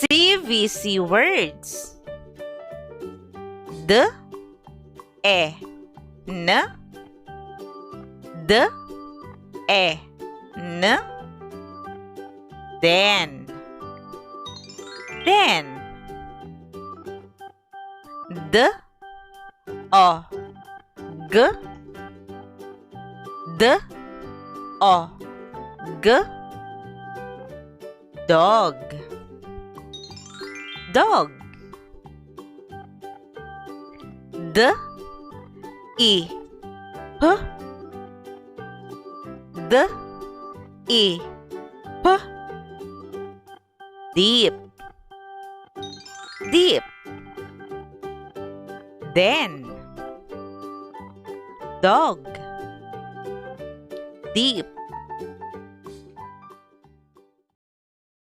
CVC words. D, E, N, D, E, N, then, D, O, G, D, O, G, dog, dog. D, E, P, D, E, P, deep, deep. Then, dog, deep.